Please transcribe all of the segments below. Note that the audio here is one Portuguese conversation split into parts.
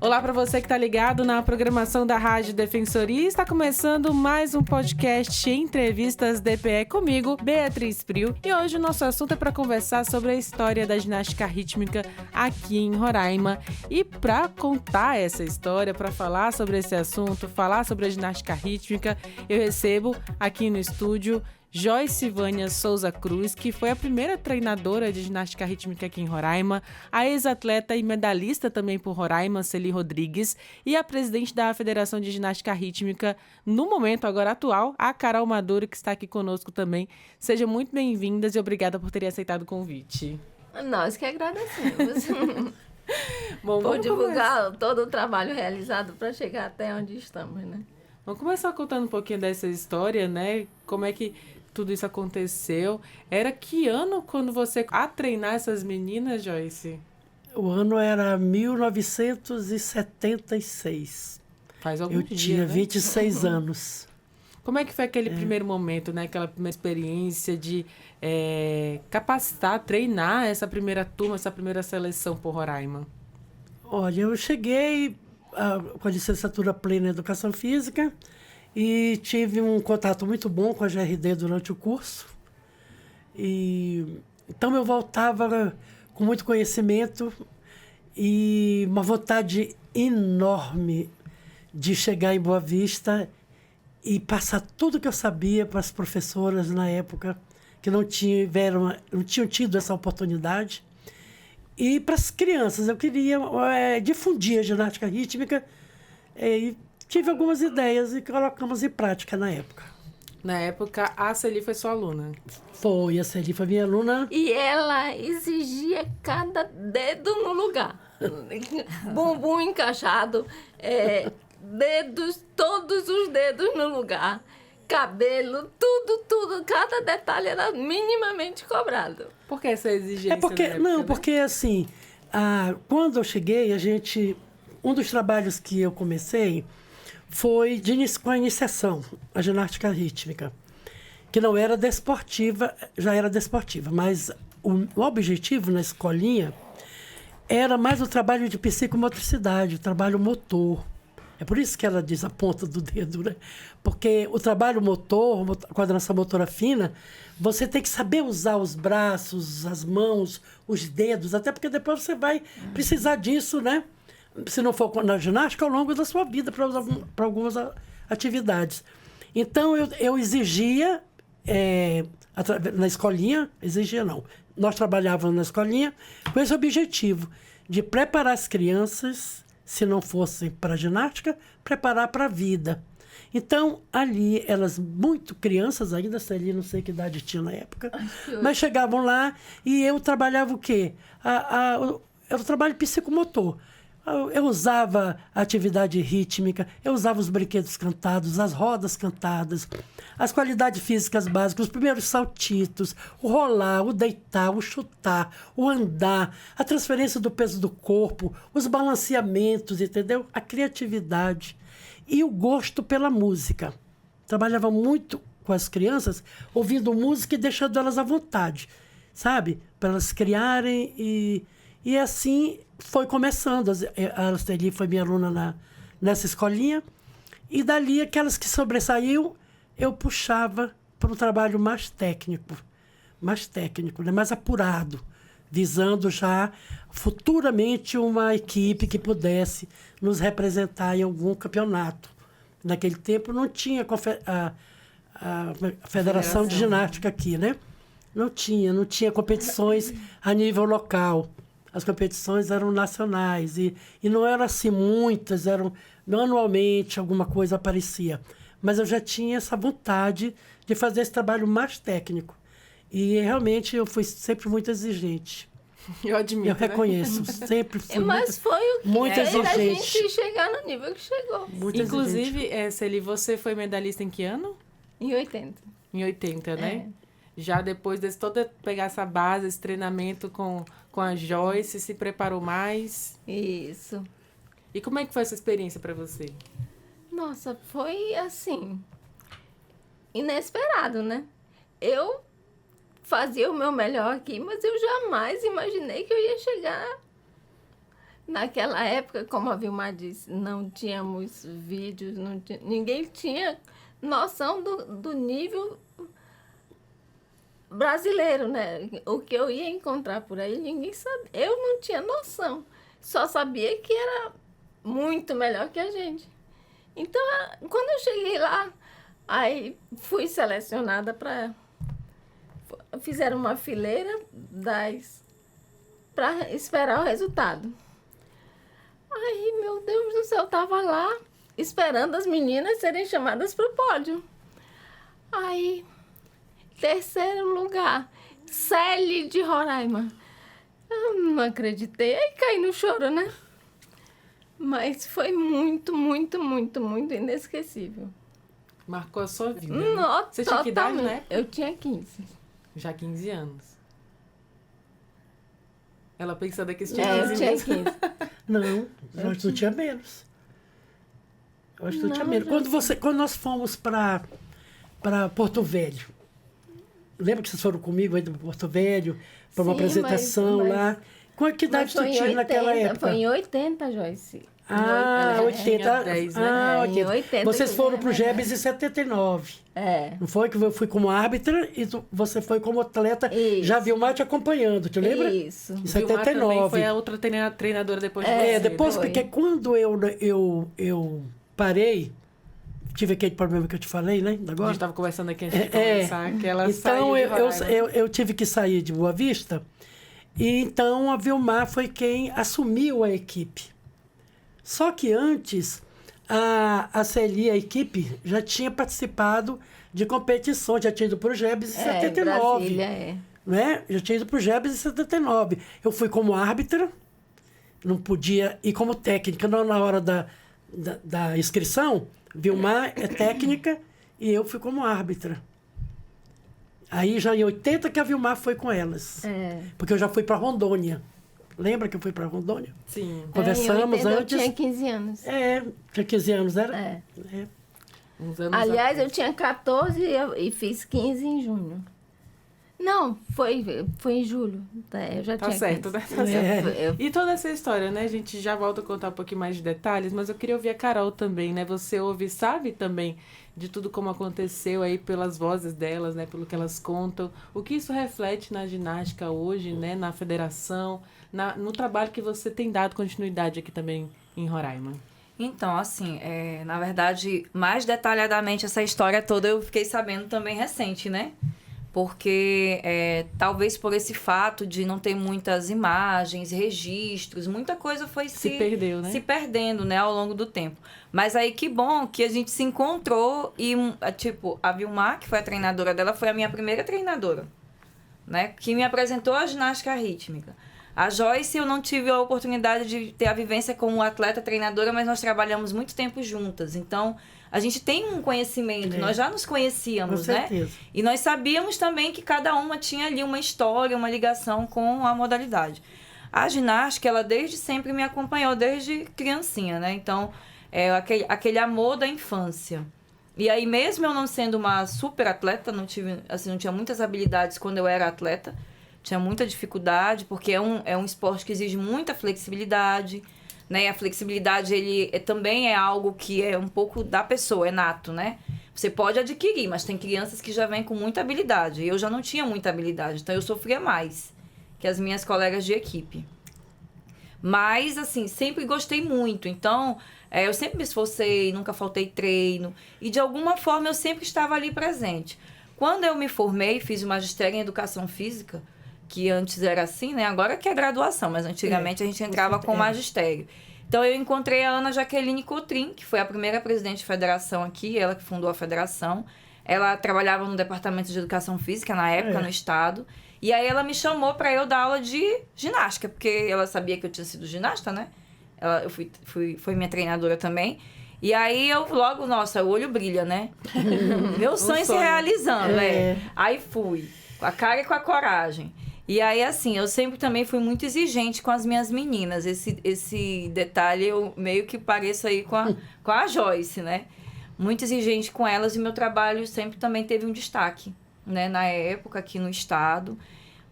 Olá para você que está ligado na programação da Rádio Defensoria. Está começando mais um podcast Entrevistas DPE comigo, Beatriz Prio. E hoje o nosso assunto é para conversar sobre a história da ginástica rítmica aqui em Roraima. E para contar essa história, para falar sobre esse assunto, falar sobre a ginástica rítmica, eu recebo aqui no estúdio Joyce Vânia Souza Cruz, que foi a primeira treinadora de ginástica rítmica aqui em Roraima, a ex-atleta e medalhista também por Roraima, Celi Rodrigues, e a presidente da Federação de Ginástica Rítmica, no momento agora atual, a Carol Maduro, que está aqui conosco também. Sejam muito bem-vindas e obrigada por terem aceitado o convite. Nós que agradecemos. Bom, por divulgar todo o trabalho realizado para chegar até onde estamos, né? Vamos começar contando um pouquinho dessa história, né? Como é que tudo isso aconteceu. Era que ano quando você a treinar essas meninas, Joyce? O ano era 1976. Faz algum Eu dia, tinha né? 26 anos. Como é que foi aquele primeiro momento, né? Aquela primeira experiência de capacitar, treinar essa primeira turma, essa primeira seleção por Roraima? Olha, eu cheguei com a licenciatura plena em Educação Física e tive um contato muito bom com a GRD durante o curso. Então eu voltava com muito conhecimento e uma vontade enorme de chegar em Boa Vista e passar tudo que eu sabia para as professoras na época que não tinham tido essa oportunidade. E para as crianças, eu queria difundir a ginástica rítmica e tive algumas ideias e colocamos em prática na época. Na época, a Celi foi sua aluna? Foi, a Celi foi minha aluna. E ela exigia cada dedo no lugar. Bumbum encaixado, dedos, todos os dedos no lugar. Cabelo, tudo, cada detalhe era minimamente cobrado. Por que essa exigência? Porque assim, quando eu cheguei, um dos trabalhos que eu comecei foi com a iniciação, a ginástica rítmica, que não era desportiva, já era desportiva, mas o objetivo na escolinha era mais o trabalho de psicomotricidade, o trabalho motor. É por isso que ela diz a ponta do dedo, né? Porque o trabalho motor, a coordenação motora fina, você tem que saber usar os braços, as mãos, os dedos, até porque depois você vai precisar disso, né? Se não for na ginástica, ao longo da sua vida, para algumas atividades. Então, eu exigia, na escolinha, nós trabalhávamos na escolinha com esse objetivo de preparar as crianças, se não fossem para a ginástica, preparar para a vida. Então, ali, elas muito crianças ainda, ali não sei que idade tinha na época, mas chegavam lá e eu trabalhava o quê? Era o trabalho psicomotor. Eu usava a atividade rítmica, eu usava os brinquedos cantados, as rodas cantadas, as qualidades físicas básicas, os primeiros saltitos, o rolar, o deitar, o chutar, o andar, a transferência do peso do corpo, os balanceamentos, entendeu? A criatividade e o gosto pela música. Trabalhava muito com as crianças, ouvindo música e deixando elas à vontade, sabe? Para elas criarem e assim foi começando. A Celi foi minha aluna nessa escolinha. E dali, aquelas que sobressaíam, eu puxava para um trabalho mais técnico, né? Mais apurado, visando já futuramente uma equipe que pudesse nos representar em algum campeonato. Naquele tempo não tinha a Federação de Ginástica aqui, né? Não tinha competições a nível local. As competições eram nacionais e não eram assim muitas, eram anualmente alguma coisa aparecia. Mas eu já tinha essa vontade de fazer esse trabalho mais técnico. E realmente eu fui sempre muito exigente. Eu admito, eu reconheço, sempre fui mas foi o que muito fez exigente. A gente chegar no nível que chegou. Muito Inclusive, Celi, você foi medalhista em que ano? Em 80. Em 80, né? Já depois de pegar essa base, esse treinamento com a Joyce, se preparou mais? Isso. E como é que foi essa experiência para você? Nossa, foi assim, inesperado, né? Eu fazia o meu melhor aqui, mas eu jamais imaginei que eu ia chegar naquela época, como a Vilmar disse, não tínhamos vídeos, ninguém tinha noção do nível brasileiro, né? O que eu ia encontrar por aí, ninguém sabia. Eu não tinha noção. Só sabia que era muito melhor que a gente. Então, quando eu cheguei lá, aí fui selecionada para... Fizeram uma fileira para esperar o resultado. Aí, meu Deus do céu, eu estava lá esperando as meninas serem chamadas para o pódio. Aí, terceiro lugar, Célie de Roraima. Eu não acreditei, aí caí no choro, né? Mas foi muito, muito, muito, muito inesquecível. Marcou a sua vida, né? Você tinha que idade, né? Eu tinha 15. Já 15 anos. Ela pensando que você tinha 15 eu tinha anos. 15. Não, eu acho que tu tinha menos. Eu acho que tu tinha menos. Quando nós fomos para Porto Velho, lembra que vocês foram comigo aí do Porto Velho, para uma apresentação lá? Com que idade tu tinha naquela época? Foi em 80, Joyce. 80. 10, né? Ah, Em 80. Vocês foram para o GEBS em 79. É. Não foi que eu fui como árbitra e você foi como atleta. Isso. Já viu o Vilmar te acompanhando, te lembra? Isso. Em Vilmar 79. também foi a outra treinadora depois de você. Depois, foi. porque quando eu parei, tive aquele problema que eu te falei, né? A Agora. gente estava conversando aqui antes de começar, que ela Então, saiu de Roraima. eu tive que sair de Boa Vista. E então a Vilmar foi quem assumiu a equipe. Só que antes, a Celi, a equipe, já tinha participado de competições, já tinha ido para o GEBS em 79. Brasília, Né? Já tinha ido para o GEBS em 79. Eu fui como árbitra, não podia ir como técnica, não na hora da inscrição. Vilmar é técnica e eu fui como árbitra. Aí já em 80 que a Vilmar foi com elas. Porque eu já fui para Rondônia. Lembra que eu fui para Rondônia? Sim. Conversamos antes. Eu tinha 15 anos. Tinha 15 anos, era? É. Uns anos Aliás, atrás. eu tinha 14 e fiz 15 em junho. Não, foi em julho. Eu já Tá tinha certo, 15. né? Tá certo. Eu- E toda essa história, né? A gente já volta a contar um pouquinho mais de detalhes, mas eu queria ouvir a Carol também, né? Você ouve, sabe também de tudo como aconteceu aí pelas vozes delas, né? Pelo que elas contam. O que isso reflete na ginástica hoje, né? Na federação, no trabalho que você tem dado continuidade aqui também em Roraima. Então, assim, na verdade, mais detalhadamente essa história toda eu fiquei sabendo também recente, né? Porque talvez por esse fato de não ter muitas imagens, registros, muita coisa foi Se perdeu, né? se perdendo, né, ao longo do tempo. Mas aí que bom que a gente se encontrou e, tipo, a Vilmar, que foi a treinadora dela, foi a minha primeira treinadora, né? Que me apresentou a ginástica rítmica. A Joyce, eu não tive a oportunidade de ter a vivência como atleta treinadora, mas nós trabalhamos muito tempo juntas. Então, a gente tem um conhecimento, nós já nos conhecíamos, Com certeza. né? E nós sabíamos também que cada uma tinha ali uma história, uma ligação com a modalidade. A ginástica, ela desde sempre me acompanhou, desde criancinha, né? Então, aquele amor da infância. E aí, mesmo eu não sendo uma super atleta, não tinha muitas habilidades quando eu era atleta, tinha muita dificuldade, porque é um esporte que exige muita flexibilidade, né? E a flexibilidade, também é algo que é um pouco da pessoa, é nato, né? Você pode adquirir, mas tem crianças que já vêm com muita habilidade. Eu já não tinha muita habilidade, então eu sofria mais que as minhas colegas de equipe. Mas, assim, sempre gostei muito. Então, eu sempre me esforcei, nunca faltei treino. E, de alguma forma, eu sempre estava ali presente. Quando eu me formei, fiz o magistério em Educação Física, que antes era assim, né? Agora que é graduação, mas antigamente a gente entrava com magistério. Então, eu encontrei a Ana Jaqueline Cotrim, que foi a primeira presidente de federação aqui, ela que fundou a federação. Ela trabalhava no departamento de Educação Física, na época, no estado. E aí, ela me chamou para eu dar aula de ginástica, porque ela sabia que eu tinha sido ginasta, né? Foi minha treinadora também. E aí, nossa, o olho brilha, né? Meu sonho se realizando, Aí fui, com a cara e com a coragem. E aí, assim, eu sempre também fui muito exigente com as minhas meninas. Esse detalhe, eu meio que pareço aí com a Joyce, né? Muito exigente com elas e meu trabalho sempre também teve um destaque, né? Na época, aqui no estado.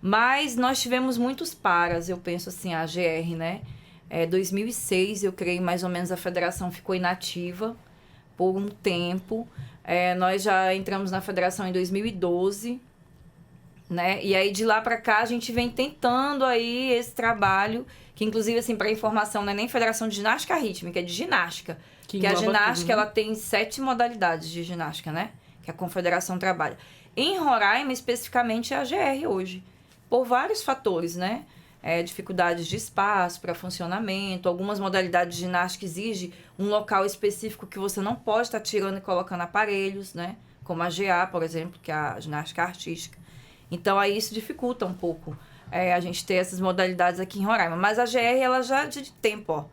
Mas nós tivemos muitos paras, eu penso assim, a GR, né? 2006, eu creio, mais ou menos, a federação ficou inativa por um tempo. Nós já entramos na federação em 2012, né? E aí, de lá para cá, a gente vem tentando aí esse trabalho, que inclusive, assim, para informação, não é nem Federação de Ginástica Rítmica, é de ginástica. Que a ginástica, tudo, né? ela tem 7 modalidades de ginástica, né? Que a confederação trabalha. Em Roraima, especificamente, é a GR hoje, por vários fatores, né? Dificuldades de espaço para funcionamento, algumas modalidades de ginástica exigem um local específico que você não pode estar tirando e colocando aparelhos, né? Como a GA, por exemplo, que é a ginástica artística. Então, aí isso dificulta um pouco a gente ter essas modalidades aqui em Roraima. Mas a GR, ela já de tempo, ó.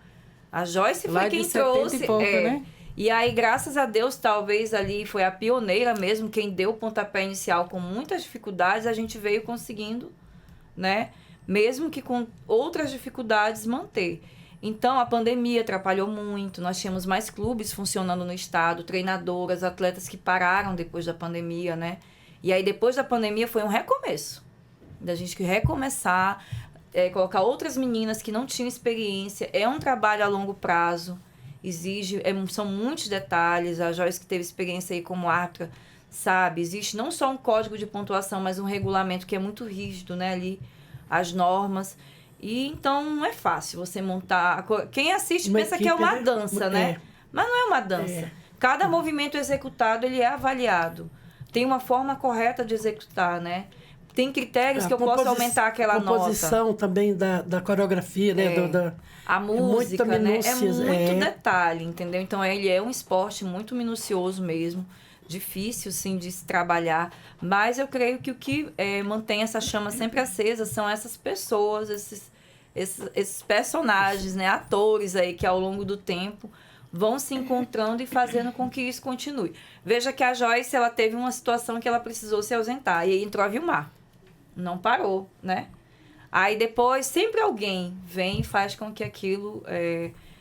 A Joyce Lá foi quem de 70 trouxe. e pouco, né? E aí, graças a Deus, talvez ali foi a pioneira mesmo, quem deu o pontapé inicial com muitas dificuldades, a gente veio conseguindo, né? Mesmo que com outras dificuldades, manter. Então, a pandemia atrapalhou muito, nós tínhamos mais clubes funcionando no estado, treinadoras, atletas que pararam depois da pandemia, né? E aí, depois da pandemia, foi um recomeço. Da gente recomeçar, colocar outras meninas que não tinham experiência. É um trabalho a longo prazo, exige, são muitos detalhes. A Joyce, que teve experiência aí como árbitra, sabe? Existe não só um código de pontuação, mas um regulamento que é muito rígido, né? Ali, as normas. E então não é fácil você montar. Quem assiste pensa que é uma dança, né? Mas não é uma dança. Cada movimento executado, ele é avaliado. Tem uma forma correta de executar, né? Tem critérios que eu posso aumentar aquela nota. A composição também da coreografia, né? A música, né? É muito é. detalhe, entendeu? Então, ele é um esporte muito minucioso mesmo. Difícil, sim, de se trabalhar. Mas eu creio que o que mantém essa chama sempre acesa são essas pessoas, esses personagens, né? Atores aí que, ao longo do tempo, vão se encontrando e fazendo com que isso continue. Veja que a Joyce, ela teve uma situação que ela precisou se ausentar. E aí entrou a Vilmar. Não parou, né? Aí depois, sempre alguém vem e faz com que aquilo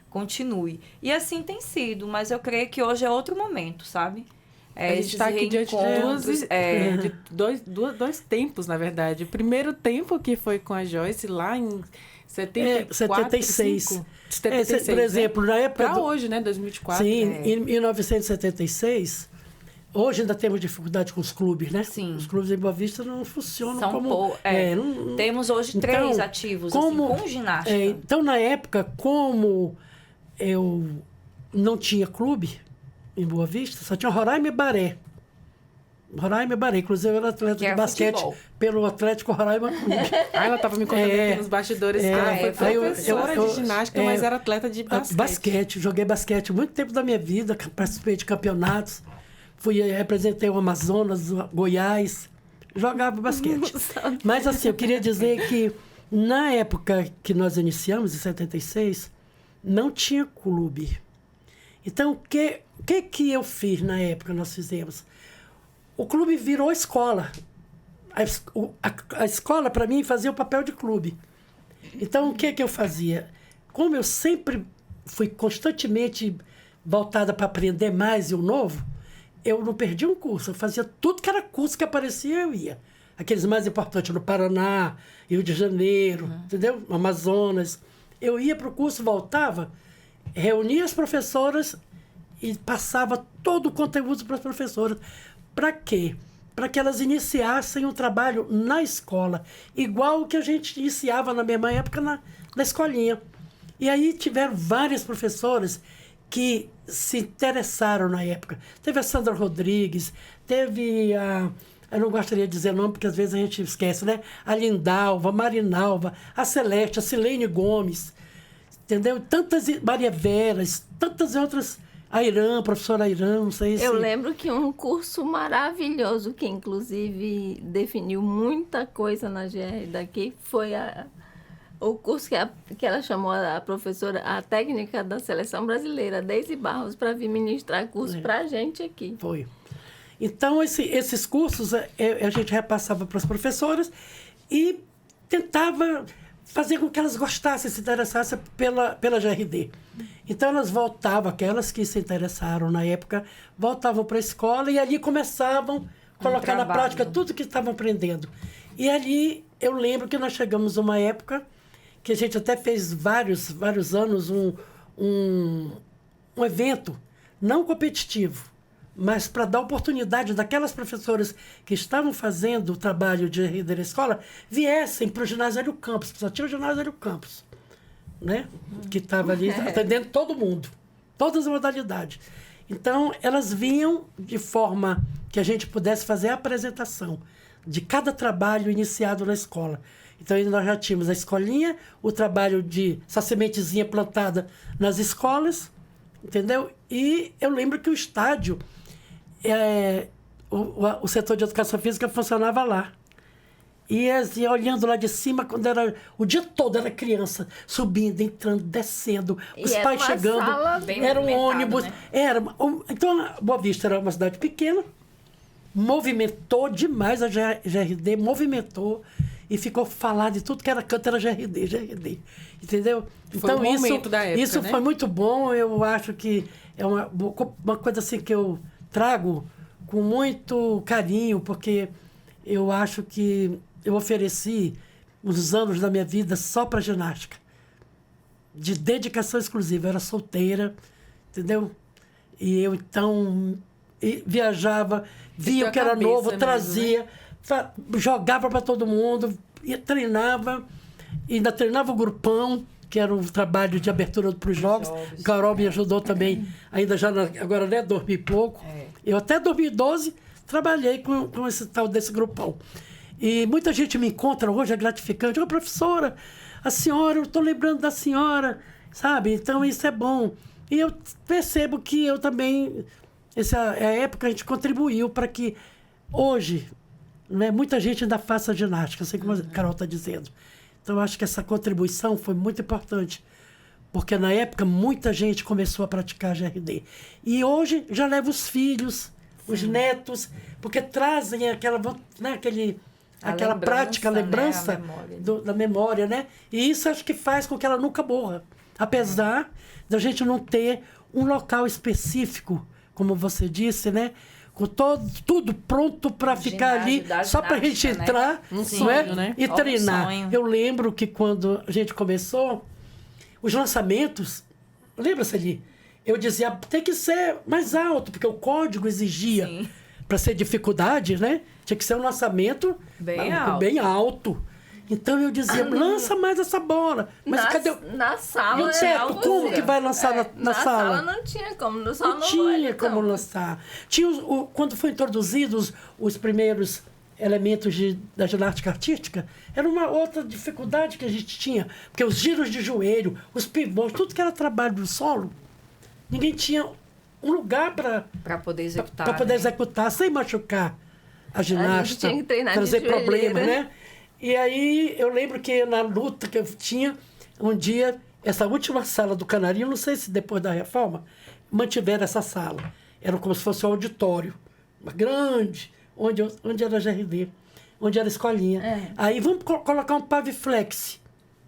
continue. E assim tem sido, mas eu creio que hoje é outro momento, sabe? A gente está aqui diante de dois tempos, na verdade. O primeiro tempo que foi com a Joyce, lá em 76. 76, por exemplo, na época... Para hoje, né? 2024. Sim, em 1976... Hoje ainda temos dificuldade com os clubes, né? Sim. Os clubes em Boa Vista não funcionam Temos hoje 3 ativos, com ginástica. Então, na época, como eu não tinha clube em Boa Vista, só tinha Roraima e Baré. Inclusive, eu era atleta de basquete pelo Atlético Roraima Clube. Ela estava me contando aqui nos bastidores. Foi professora de ginástica, mas era atleta de basquete. Joguei basquete muito tempo da minha vida, participei de campeonatos. Representei o Amazonas, Goiás, jogava basquete. Mas assim, eu queria dizer que na época que nós iniciamos, em 76, não tinha clube. Então, o que eu fiz na época que nós fizemos? O clube virou escola. A escola, para mim, fazia o papel de clube. Então, o que eu fazia? Como eu sempre fui constantemente voltada para aprender mais e o novo, eu não perdi um curso, eu fazia tudo que era curso que aparecia, eu ia. Aqueles mais importantes no Paraná, Rio de Janeiro, entendeu? Amazonas. Eu ia para o curso, voltava, reunia as professoras e passava todo o conteúdo para as professoras. Para quê? Para que elas iniciassem um trabalho na escola, igual o que a gente iniciava na mesma época na escolinha. E aí tiveram várias professoras que se interessaram na época. Teve a Sandra Rodrigues, teve eu não gostaria de dizer nome, porque às vezes a gente esquece, né? A Lindalva, a Marinalva, a Celeste, a Silene Gomes, entendeu? Maria Veras, tantas outras, a Irã, a professora Irã, não sei se... Eu lembro que um curso maravilhoso, que inclusive definiu muita coisa na GR daqui, foi o curso que ela chamou a professora, a técnica da seleção brasileira, Deise Barros, para vir ministrar curso para a gente aqui. Foi. Então, esses cursos a gente repassava para as professoras e tentava fazer com que elas gostassem, se interessassem pela GRD. Então, elas voltavam, aquelas que se interessaram na época, voltavam para a escola e ali começavam a colocar na prática tudo que estavam aprendendo. E ali, eu lembro que nós chegamos a uma época que a gente até fez vários anos um evento não competitivo, mas para dar oportunidade daquelas professoras que estavam fazendo o trabalho de RD na escola, viessem para o ginásio Hélio Campos, só tinha o ginásio Hélio Campos, né? Que estava ali atendendo todo mundo, todas as modalidades. Então, elas vinham de forma que a gente pudesse fazer a apresentação de cada trabalho iniciado na escola. Então, aí nós já tínhamos a escolinha, o trabalho de essa sementezinha plantada nas escolas, entendeu? E eu lembro que o estádio, o setor de educação física funcionava lá. E assim, olhando lá de cima, quando era o dia todo, era criança subindo, entrando, descendo, os pais chegando, era um ônibus. Né? Então, a Boa Vista era uma cidade pequena, movimentou demais a GRD, movimentou e ficou falado de tudo que era canto, era GRD, entendeu? Foi então, um momento da época, isso né? foi muito bom, eu acho que é uma coisa assim que eu trago com muito carinho, porque eu acho que eu ofereci uns anos da minha vida só para ginástica, de dedicação exclusiva. Eu era solteira, entendeu? E eu, então, viajava, via o que era novo, mesmo, trazia, né? Jogava para todo mundo, treinava, ainda treinava o grupão, que era um trabalho de abertura para os jogos. Carol me ajudou também, ainda já agora, né, dormi pouco. Eu até 2012 trabalhei com esse tal desse grupão. E muita gente me encontra hoje, é gratificante. Ô, professora, a senhora, eu estou lembrando da senhora, sabe? Então, isso é bom. E eu percebo que eu também, essa é a época que a gente contribuiu para que hoje, né, muita gente ainda faça ginástica, assim como a Carol está dizendo. Então, eu acho que essa contribuição foi muito importante, porque na época muita gente começou a praticar GRD. E hoje já leva os filhos, os netos, porque trazem aquela, né, aquela prática, a lembrança, né? Da memória, né? E isso acho que faz com que ela nunca morra. Apesar da gente não ter um local específico, como você disse, né? Com tudo pronto para ficar ali, só para a gente entrar, né? Sonho, né? E treinar. Eu lembro que quando a gente começou, os lançamentos, lembra-se ali? Eu dizia, tem que ser mais alto, porque o código exigia, para ser dificuldade, né? Tinha que ser um lançamento bem alto. Então eu dizia, lança mais essa bola. Mas cadê na sala? E o teto, como que vai lançar na sala? Não tinha como, não tinha como lançar. Tinha quando foram introduzidos os primeiros elementos da ginástica artística, era uma outra dificuldade que a gente tinha. Porque os giros de joelho, os pivôs, tudo que era trabalho do solo, ninguém tinha um lugar para poder executar. Para poder executar, sem machucar a ginástica, a gente tinha que treinar trazer de problema, né? E aí eu lembro que na luta que eu tinha, um dia, essa última sala do Canarinho, não sei se depois da reforma, mantiveram essa sala. Era como se fosse um auditório, uma grande, onde era a GRD, onde era a escolinha. Aí vamos colocar um paviflex.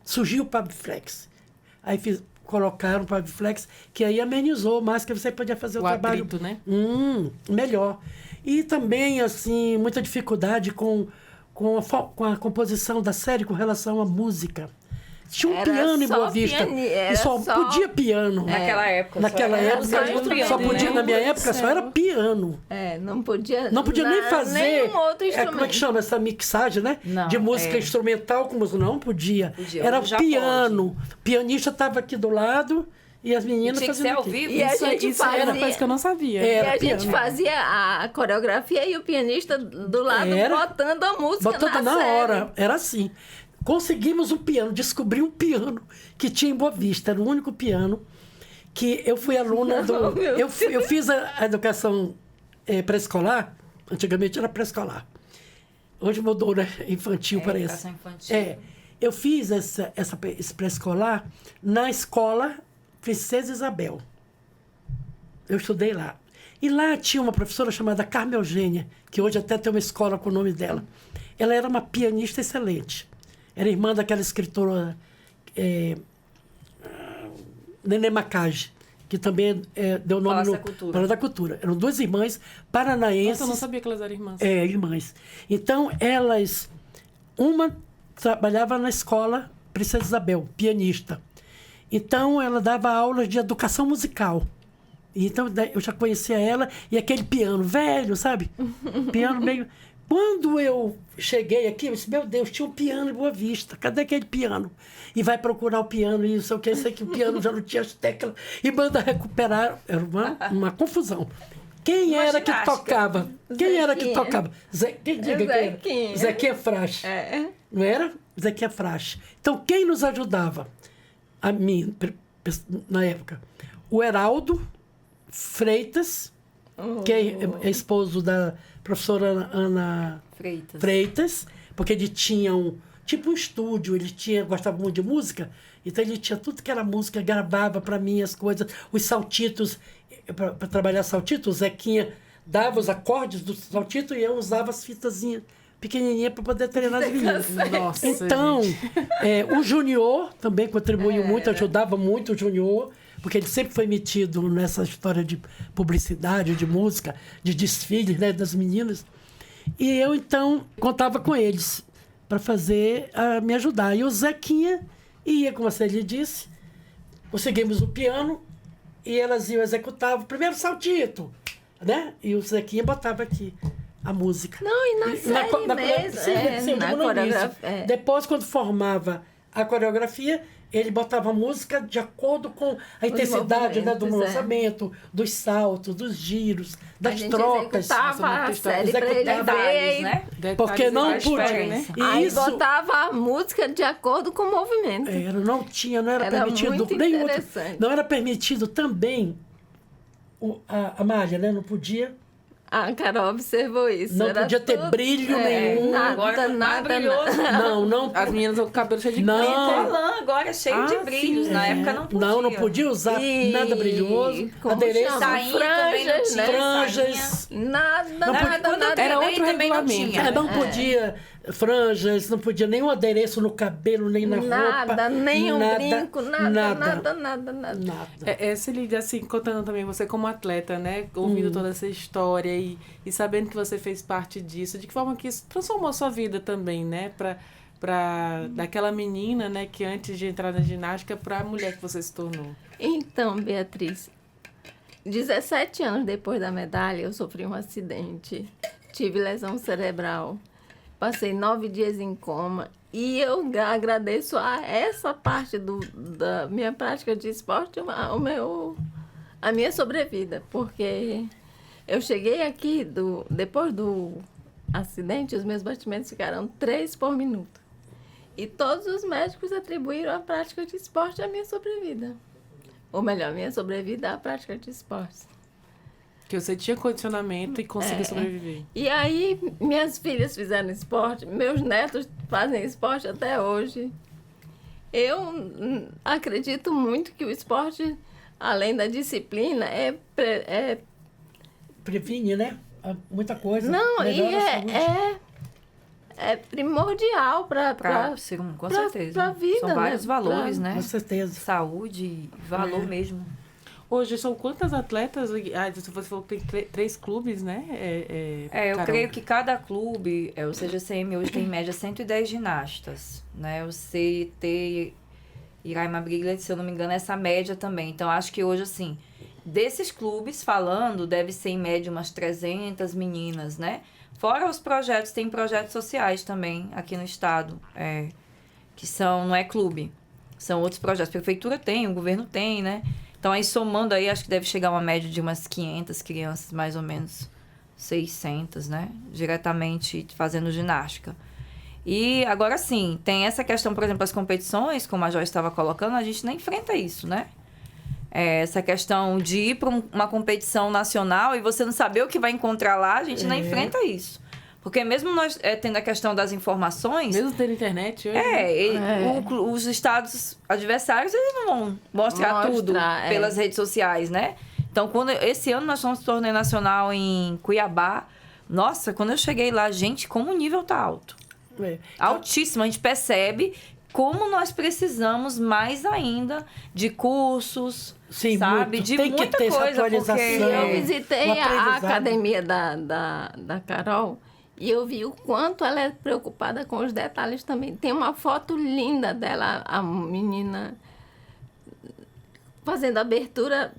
Surgiu o paviflex. Aí colocaram o paviflex, que aí amenizou mais, que você podia fazer o trabalho. Atrito, né? Melhor. E também, assim, muita dificuldade com a composição da série com relação à música. Tinha um piano em Boa Vista. E só podia piano. Naquela época. Só podia, na minha época, só era piano. Não podia. Não podia nem fazer. Nenhum outro instrumento. Como é que chama essa mixagem, né? Não, de música instrumental, como não podia. Era piano. O pianista estava aqui do lado. E as meninas faziam. Tinha que ser ao vivo. E a gente fazia, era coisa que eu não sabia. E a gente fazia a coreografia e o pianista do lado botando a música na hora. Era assim. Conseguimos um piano, descobri um piano que tinha em Boa Vista. Era o único piano que eu fui aluna do... Eu fiz a educação pré-escolar. Antigamente era pré-escolar. Hoje mudou, né? Infantil, parece. Infantil. Eu fiz esse pré-escolar na escola Princesa Isabel. Eu estudei lá. E lá tinha uma professora chamada Carmen Eugênia, que hoje até tem uma escola com o nome dela. Ela era uma pianista excelente. Era irmã daquela escritora Nenê Macage, que também deu nome no Palácio da Cultura. Eram duas irmãs paranaenses. Nossa, eu não sabia que elas eram irmãs. Irmãs. Então, uma trabalhava na escola Princesa Isabel, pianista. Então, ela dava aulas de educação musical. Então, eu já conhecia ela e aquele piano velho, sabe? Piano meio... Quando eu cheguei aqui, eu disse, meu Deus, tinha um piano em Boa Vista. Cadê aquele piano? E vai procurar o piano e isso, eu sei que o piano já não tinha as teclas. E manda recuperar. Era uma confusão. Quem Uma era ginástica. que tocava? Quem era que tocava? Quem diga quem era? Zequinha. Zequinha Frache. É. Não era? Zequinha Frache. Então, quem nos ajudava? A mim, na época. O Heraldo Freitas, que é esposo da professora Ana Freitas, porque ele tinha tipo um estúdio, gostava muito de música, então ele tinha tudo que era música, gravava para mim as coisas, os saltitos, para trabalhar saltito, o Zequinha dava os acordes do saltito e eu usava as fitazinhas pequenininhas para poder treinar as meninas. Nossa, Então, o Junior também contribuiu muito, ajudava muito o Junior, porque ele sempre foi metido nessa história de publicidade, de música, de desfile, né, das meninas. E eu, então, contava com eles para me ajudar. E o Zequinha ia, como você lhe disse, conseguimos o piano e elas iam executar o primeiro saltito, né? E o Zequinha botava aqui a música. Não, e na série mesmo. Na coreografia. Depois, quando formava a coreografia, ele botava a música de acordo com a intensidade, né, do lançamento, dos saltos, dos giros, das trocas. Executava a série para ele ver, né? Porque não podia, né? E aí isso botava a música de acordo com o movimento. não era permitido muito nem outro, interessante. não era permitido também a malha, né? Não podia. A Carol observou isso. Não era podia ter brilho nenhum. Nada. brilhoso. Não. As meninas com o cabelo cheio de Não. glitter. Lã agora é cheio de brilhos. sim. Na época não podia. Não podia usar nada brilhoso. Como Adereço. chama? Sainha também não Franjas, tinha. né? Franjas. Nada. Quando eu Era treinei outro também não regulamento. tinha. Não podia franjas, não podia nenhum adereço no cabelo, nem na roupa. Nada, nenhum brinco, nada. Celide, assim, contando também você como atleta, né? Ouvindo toda essa história e sabendo que você fez parte disso, de que forma que isso transformou a sua vida também, né? Daquela menina, né? Que antes de entrar na ginástica, para a mulher que você se tornou. Então, Beatriz, 17 anos depois da medalha, eu sofri um acidente. Tive lesão cerebral. Passei 9 dias em coma. E eu agradeço a essa parte da minha prática de esporte, a minha sobrevida. Porque eu cheguei aqui, depois do acidente, os meus batimentos ficaram 3 por minuto. E todos os médicos atribuíram a prática de esporte à minha sobrevida. Ou melhor, minha sobrevida à prática de esporte. Que você tinha condicionamento e conseguiu sobreviver. E aí, minhas filhas fizeram esporte, meus netos fazem esporte até hoje. Eu acredito muito que o esporte, além da disciplina, Previne, né? Muita coisa. Não, e melhora a saúde. é primordial para Com certeza. pra vida, São vários né? valores, né? Com certeza. Saúde, valor mesmo. Hoje são quantas atletas? Você falou que tem 3 clubes, né? Eu Carol? creio que cada clube, o CGCM hoje tem em média 110 ginastas, né? O CT Iraima Brigler, se eu não me engano, é essa média também. Então, acho que hoje, assim, desses clubes falando, deve ser em média umas 300 meninas, né? Fora os projetos, tem projetos sociais também aqui no estado, que não é clube, são outros projetos. A prefeitura tem, o governo tem, né? Então, aí somando aí, acho que deve chegar uma média de umas 500 crianças, mais ou menos 600, né? Diretamente fazendo ginástica. E agora sim, tem essa questão, por exemplo, as competições, como a Joyce estava colocando, a gente nem enfrenta isso, né? Essa questão de ir para uma competição nacional e você não saber o que vai encontrar lá, a gente não enfrenta isso. Porque mesmo nós tendo a questão das informações... Mesmo tendo internet hoje? Os estados adversários, eles não vão mostrar tudo pelas redes sociais, né? Então, esse ano nós fomos no torneio nacional em Cuiabá. Nossa, quando eu cheguei lá, gente, como o nível tá alto. Altíssimo. A gente percebe como nós precisamos mais ainda de cursos, sim, sabe? Muito. De tem muita que ter coisa, essa atualização. porque Eu visitei a academia da Carol E eu vi o quanto ela é preocupada com os detalhes também. Tem uma foto linda dela, a menina fazendo a abertura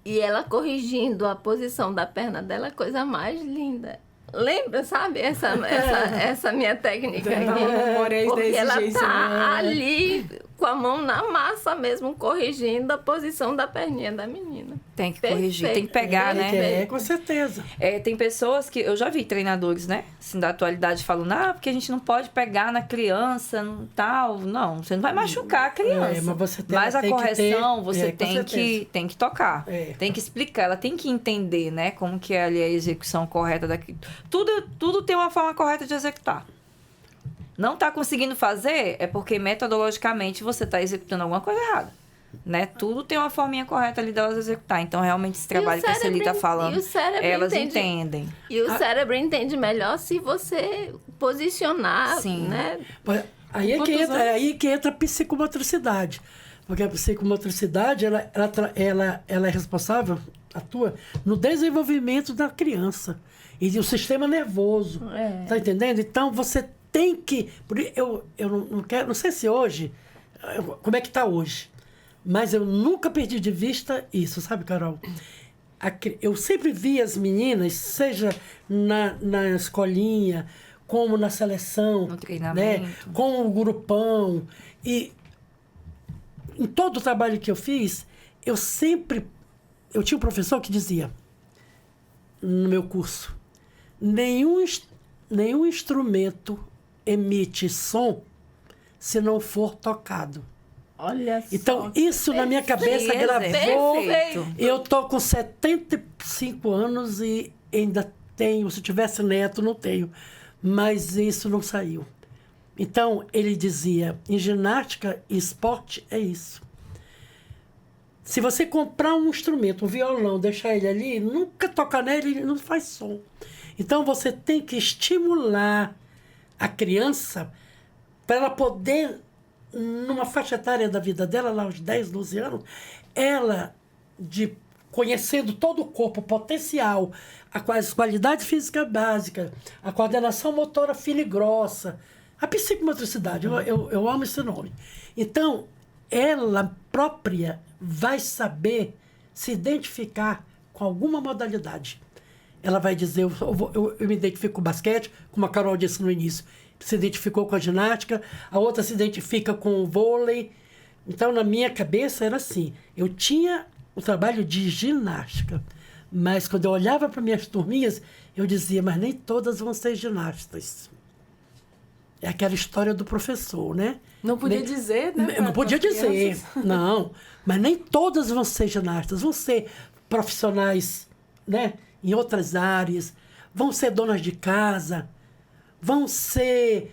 e ela corrigindo a posição da perna dela, coisa mais linda. Lembra, sabe, essa minha técnica Tem aqui? uma memória Porque da ela exigência, tá né? ali com a mão na massa mesmo, corrigindo a posição da perninha da menina. Tem que corrigir, tem que Perfeito. pegar, né? É, com certeza. Tem pessoas que... Eu já vi treinadores, né? Assim, da atualidade falando, porque a gente não pode pegar na criança, tal. Não, você não vai machucar a criança. Mas você Mas a tem que correção, ter- você com tem que tocar. É. Tem que explicar, ela tem que entender, né? Como que é ali a execução correta daquilo. Tudo tem uma forma correta de executar. Não está conseguindo fazer, é porque metodologicamente você está executando alguma coisa errada. Né? Tudo tem uma forminha correta ali delas executar. Então, realmente, esse trabalho que a Celi está falando, e o cérebro elas entende. entendem. E o cérebro entende melhor se você posicionar, Sim. né? Aí é Quantos anos? aí que entra a psicomotricidade. Porque a psicomotricidade, ela é responsável, atua, no desenvolvimento da criança. E do sistema nervoso. Tá entendendo? Então, você tem que... Eu não quero... Não sei se hoje... Como é que está hoje? Mas eu nunca perdi de vista isso, sabe, Carol? Eu sempre vi as meninas, seja na escolinha, como na seleção, No treinamento. né? Com o grupão. E em todo o trabalho que eu fiz, eu tinha um professor que dizia, no meu curso, nenhum instrumento emite som se não for tocado. Olha só. Então, isso na minha cabeça Perfeito. gravou. Perfeito. Eu tô com 75 anos e ainda tenho, se tivesse neto, não tenho. Mas isso não saiu. Então, ele dizia, em ginástica e esporte é isso. Se você comprar um instrumento, um violão, deixar ele ali, nunca tocar nele, ele não faz som. Então, você tem que estimular a criança para ela poder, numa faixa etária da vida dela, lá aos 10, 12 anos, ela, conhecendo todo o corpo, o potencial, as qualidades físicas básicas, a coordenação motora fina e grossa, a psicomotricidade, eu amo esse nome. Então, ela própria vai saber se identificar com alguma modalidade. Ela vai dizer, eu me identifico com o basquete, como a Carol disse no início, se identificou com a ginástica, a outra se identifica com o vôlei. Então, na minha cabeça, era assim, eu tinha o trabalho de ginástica, mas quando eu olhava para minhas turminhas, eu dizia, mas nem todas vão ser ginastas. É aquela história do professor, né? Não podia dizer, né? Não podia pras dizer, crianças. não. Mas nem todas vão ser ginastas, vão ser profissionais, né? Em outras áreas, vão ser donas de casa, vão ser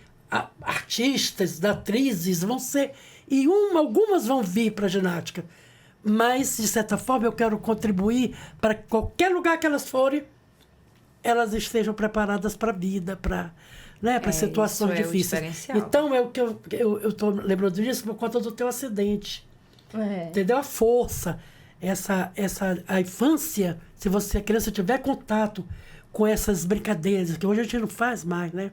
artistas, atrizes, vão ser... E algumas vão vir para a ginástica. Mas, de certa forma, eu quero contribuir para que qualquer lugar que elas forem, elas estejam preparadas para a vida, para situações isso é o difíceis. diferencial. Então, é o que eu estou lembrando disso por conta do teu acidente. Entendeu? A força, a infância, se a criança tiver contato com essas brincadeiras, que hoje a gente não faz mais, né?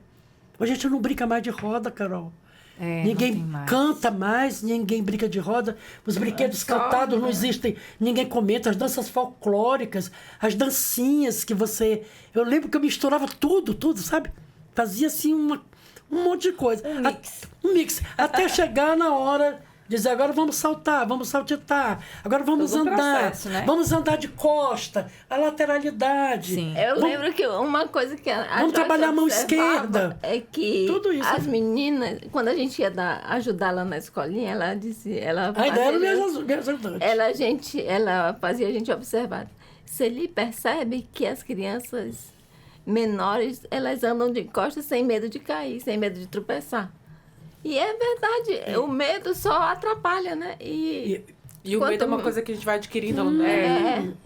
Hoje a gente não brinca mais de roda, Carol. Ninguém não tem mais. canta mais, ninguém brinca de roda. Os brinquedos cantados não existem, ninguém comenta. As danças folclóricas, as dancinhas que você... Eu lembro que eu misturava tudo, sabe? Fazia assim um monte de coisa. Um mix. Até chegar na hora... Dizer, agora vamos saltar, vamos saltitar, agora vamos Todo um andar, processo, né? vamos andar de costa, a lateralidade. Sim. Eu lembro que uma coisa que a Vamos Joyce trabalhar a mão observava esquerda. é que Tudo isso. as meninas, quando a gente ia ajudá-la na escolinha, ela dizia, A ideia era me ajudante. ela fazia a gente observar. Se ele percebe que as crianças menores, elas andam de costas sem medo de cair, sem medo de tropeçar. E é verdade, o medo só atrapalha, né? E o medo é uma coisa que a gente vai adquirindo ao longo da vida.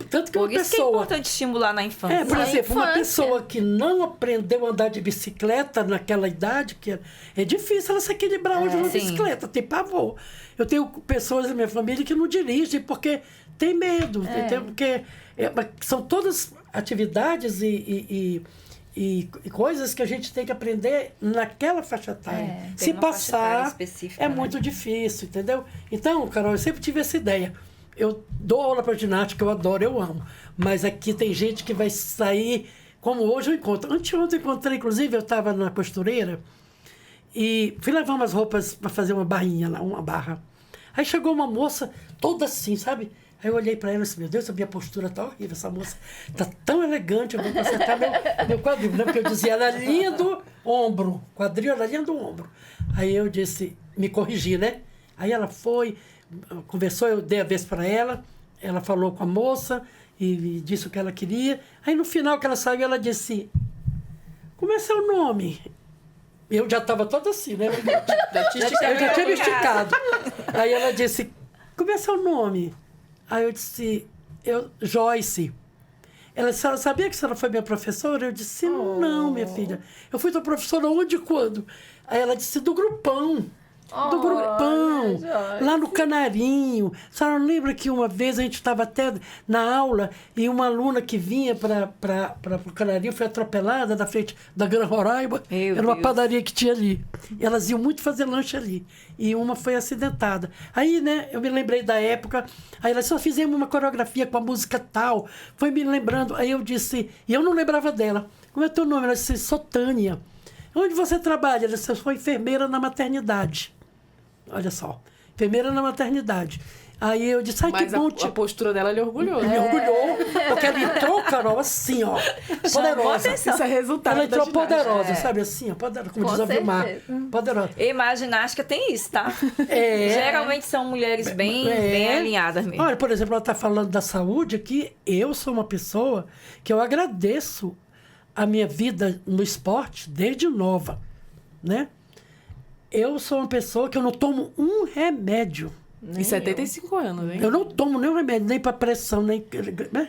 Tanto que Por uma isso que é pessoa... importante estimular na infância. por Na exemplo, uma infância. pessoa que não aprendeu a andar de bicicleta naquela idade, que é difícil ela se equilibrar hoje numa sim. bicicleta, tem pavor. Eu tenho pessoas da minha família que não dirigem porque tem medo, entendeu? Porque mas são todas atividades e coisas que a gente tem que aprender naquela faixa etária. tem Se uma faixa etária passar, específica, é né? muito difícil, entendeu? Então, Carol, eu sempre tive essa ideia. Eu dou aula para ginástica, eu adoro, eu amo. Mas aqui tem gente que vai sair, como hoje eu encontro. Anteontem eu encontrei, inclusive, eu estava na costureira e fui levar umas roupas para fazer uma barrinha lá, uma barra. Aí chegou uma moça toda assim, sabe? Aí eu olhei para ela e disse, meu Deus, a minha postura tá horrível, essa moça tá tão elegante, eu vou acertar meu quadril, né? Porque eu dizia, ela é linha do ombro, quadril, ela é linha do ombro. Aí eu disse, me corrigi, né? Aí ela foi, conversou, eu dei a vez para ela falou com a moça e disse o que ela queria. Aí no final que ela saiu, ela disse, como é seu nome? Eu já estava toda assim, né? Eu já tinha me esticado. Aí ela disse, como é seu nome? Aí eu disse, Joyce. Ela disse, ela sabia que a senhora foi minha professora? Eu disse, não, minha filha. Eu fui tua professora onde e quando? Aí ela disse, do grupão. Do grupão, lá no Canarinho. A senhora lembra que uma vez a gente estava até na aula e uma aluna que vinha para o Canarinho foi atropelada na frente da Gran Roraima. Era uma padaria que tinha ali. Elas iam muito fazer lanche ali. E uma foi acidentada. Aí, né, eu me lembrei da época. Aí elas só fizemos uma coreografia com a música tal. Foi me lembrando. Aí eu disse, e eu não lembrava dela. Como é teu nome? Ela disse, sou Tânia. Onde você trabalha? Ela disse, eu sou enfermeira na maternidade. Olha só, enfermeira na maternidade. Aí eu disse, ai, Mas que bom. a postura dela lhe orgulhou. Me orgulhou, porque ela entrou, Carol, assim, ó, poderosa. Isso é resultado Ela entrou da ginástica. poderosa, sabe assim, ó, poderosa, como Com diz a Vilmar. certeza. Poderosa. E mas a ginástica tem isso, tá? Geralmente são mulheres bem alinhadas mesmo. Olha, por exemplo, ela está falando da saúde aqui. Eu sou uma pessoa que eu agradeço a minha vida no esporte desde nova, né? Eu sou uma pessoa que eu não tomo um remédio. Em 75 anos, hein? Eu não tomo nenhum remédio, nem para pressão, nem né?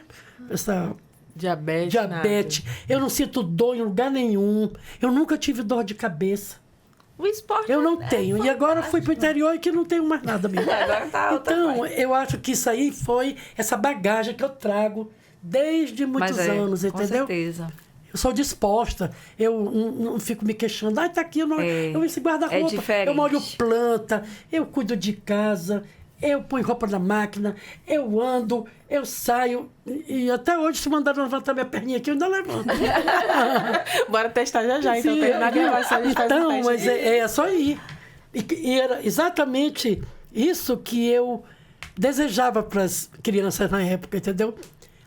Essa Diabetes. Eu não sinto dor em lugar nenhum. Eu nunca tive dor de cabeça. O esporte Eu não tenho. E agora fui para o interior e que não tenho mais nada mesmo. Agora tá outra Então, coisa. eu acho que isso aí foi essa bagagem que eu trago desde muitos anos, com entendeu? certeza. Eu sou disposta, eu não fico me queixando. Ai, tá aqui, eu esse guarda-roupa. diferente. Eu molho planta, eu cuido de casa, eu ponho roupa na máquina, eu ando, eu saio. E até hoje, se mandaram levantar minha perninha aqui, eu ainda levanto. Bora testar já, então. Sim, Na gravação a gente faz um então, teste. mas é só ir. E era exatamente isso que eu desejava para as crianças na época, entendeu?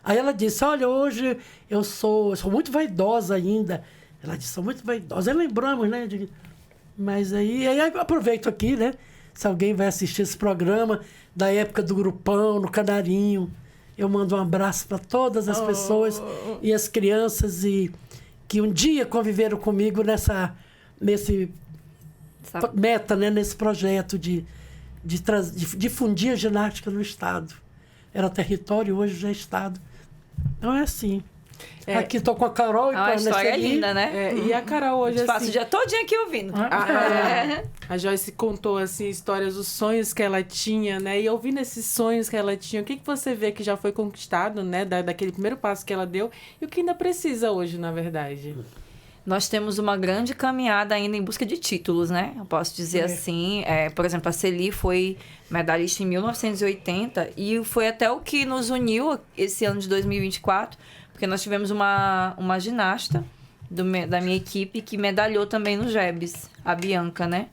Aí ela disse, olha, hoje eu sou muito vaidosa ainda. Ela disse, sou muito vaidosa. Aí lembramos, né? Mas aí eu aproveito aqui, né? Se alguém vai assistir esse programa da época do Grupão, no Canarinho, eu mando um abraço para todas as pessoas e as crianças e que um dia conviveram comigo nesse meta, né? Nesse projeto de difundir a ginástica no Estado. Era território, hoje já é Estado. Então é assim. Aqui estou com a Carol e com A a história é Nestlé. linda, né? E a Carol hoje, Passo o assim... dia todinho aqui ouvindo. A Joyce contou, assim, histórias dos sonhos que ela tinha, né? E ouvindo esses sonhos que ela tinha, o que você vê que já foi conquistado, né? Daquele primeiro passo que ela deu e o que ainda precisa hoje, na verdade? Nós temos uma grande caminhada ainda em busca de títulos, né? Eu posso dizer assim. Por exemplo, a Celi foi medalhista em 1980 e foi até o que nos uniu esse ano de 2024, porque nós tivemos uma ginasta da minha equipe que medalhou também no JEBs, a Bianca, né?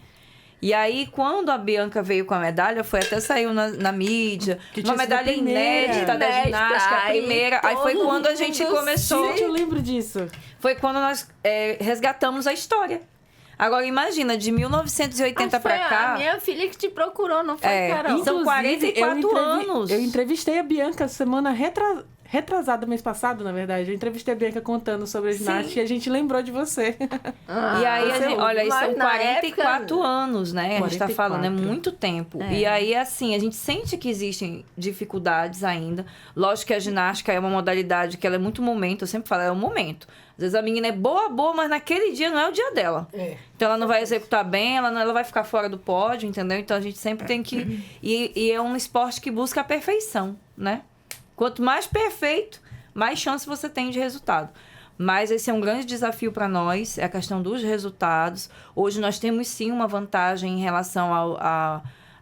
E aí, quando a Bianca veio com a medalha, foi até saiu na mídia, Que uma tinha sido a medalha primeira. inédita da ginástica, a primeira. Aí foi quando a gente começou... Gente, eu lembro disso. Foi quando nós resgatamos a história. Agora, imagina, de 1980 pra cá... a minha filha que te procurou, não foi, Carol? São Inclusive, 44 anos. Eu entrevistei a Bianca semana retrasado, mês passado, na verdade, eu entrevistei a Bianca contando sobre a ginástica e a gente lembrou de você. E aí, olha, isso são Mas na 44 anos, né? A gente tá 44. falando, é muito tempo. E aí, assim, a gente sente que existem dificuldades ainda. Lógico que a ginástica é uma modalidade que ela é muito momento, eu sempre falo, é um momento. Às vezes a menina é boa, mas naquele dia não é o dia dela. Então ela não vai executar bem, ela vai ficar fora do pódio, entendeu? Então a gente sempre tem que... E é um esporte que busca a perfeição, né? Quanto mais perfeito, mais chance você tem de resultado. Mas esse é um grande desafio para nós, é a questão dos resultados. Hoje nós temos sim uma vantagem em relação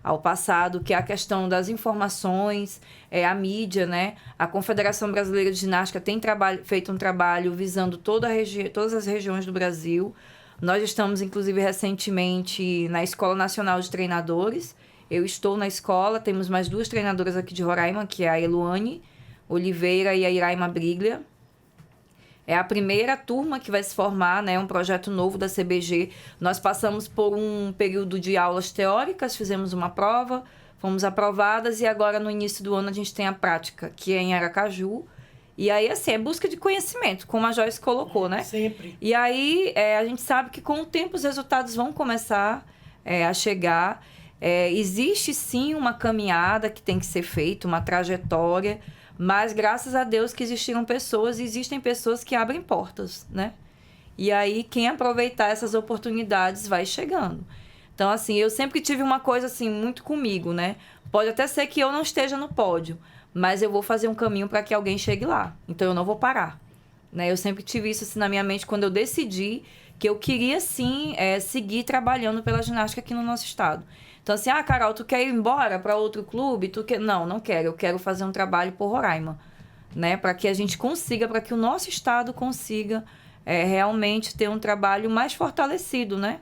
ao passado, que é a questão das informações, a mídia, né? A Confederação Brasileira de Ginástica tem feito um trabalho visando todas as regiões do Brasil. Nós estamos, inclusive, recentemente na Escola Nacional de Treinadores. Eu estou na escola, temos mais 2 treinadoras aqui de Roraima, que é a Eluane Oliveira e a Iraima Briglia. É a primeira turma que vai se formar, né? Um projeto novo da CBG. Nós passamos por um período de aulas teóricas, fizemos uma prova, fomos aprovadas e agora no início do ano a gente tem a prática, que é em Aracaju. E aí, assim, é busca de conhecimento, como a Joyce colocou, né? Sempre. E aí, a gente sabe que com o tempo os resultados vão começar a chegar. Existe, sim, uma caminhada que tem que ser feita, uma trajetória, mas graças a Deus que existem pessoas que abrem portas, né? E aí, quem aproveitar essas oportunidades vai chegando. Então, assim, eu sempre tive uma coisa, assim, muito comigo, né? Pode até ser que eu não esteja no pódio, mas eu vou fazer um caminho para que alguém chegue lá. Então, eu não vou parar, né? Eu sempre tive isso, assim, na minha mente quando eu decidi que eu queria, sim, seguir trabalhando pela ginástica aqui no nosso estado. Então, assim, Carol, tu quer ir embora para outro clube? Não quero. Eu quero fazer um trabalho por Roraima, né? Para que a gente consiga, para que o nosso estado consiga realmente ter um trabalho mais fortalecido, né?